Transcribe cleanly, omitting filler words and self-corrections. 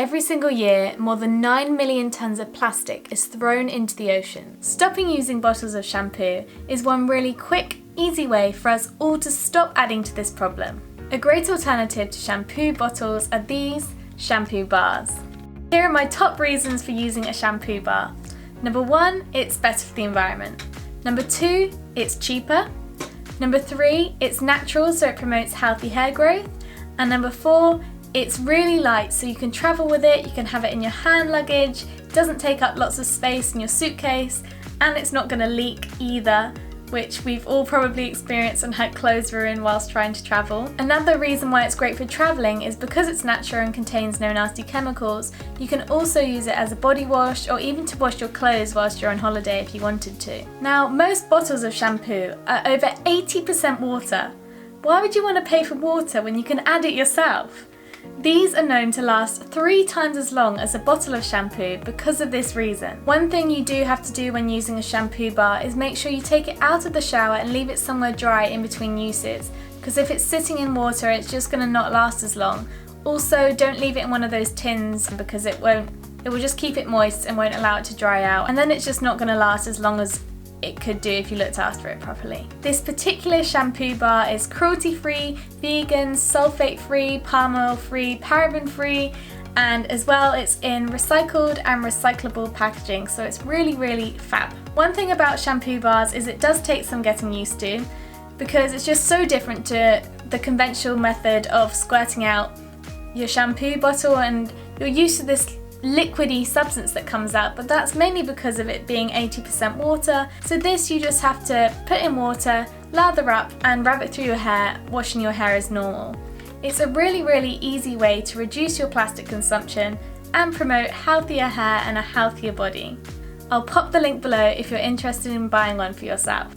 Every single year, more than 9 million tonnes of plastic is thrown into the ocean. Stopping using bottles of shampoo is one really quick, easy way for us all to stop adding to this problem. A great alternative to shampoo bottles are these shampoo bars. Here are my top reasons for using a shampoo bar. Number 1, it's better for the environment. Number 2, it's cheaper. Number 3, it's natural, so it promotes healthy hair growth. And number 4, it's really light, so you can travel with it, you can have it in your hand luggage, it doesn't take up lots of space in your suitcase, and it's not going to leak either, which we've all probably experienced and had clothes ruined whilst trying to travel. Another reason why it's great for travelling is because it's natural and contains no nasty chemicals. You can also use it as a body wash or even to wash your clothes whilst you're on holiday if you wanted to. Now, most bottles of shampoo are over 80% water. Why would you want to pay for water when you can add it yourself? These are known to last 3 times as long as a bottle of shampoo because of this reason. One thing you do have to do when using a shampoo bar is make sure you take it out of the shower and leave it somewhere dry in between uses, because if it's sitting in water it's just going to not last as long. Also, don't leave it in one of those tins because it will just keep it moist and won't allow it to dry out, and then it's just not going to last as long as it could do if you looked after it properly. This particular shampoo bar is cruelty-free, vegan, sulfate-free, palm oil-free, paraben-free, and as well it's in recycled and recyclable packaging, so it's really, really fab. One thing about shampoo bars is it does take some getting used to because it's just so different to the conventional method of squirting out your shampoo bottle, and you're used to this liquidy substance that comes out, but that's mainly because of it being 80% water. So this you just have to put in water, lather up and rub it through your hair, washing your hair as normal. It's a really, really easy way to reduce your plastic consumption and promote healthier hair and a healthier body. I'll pop the link below if you're interested in buying one for yourself.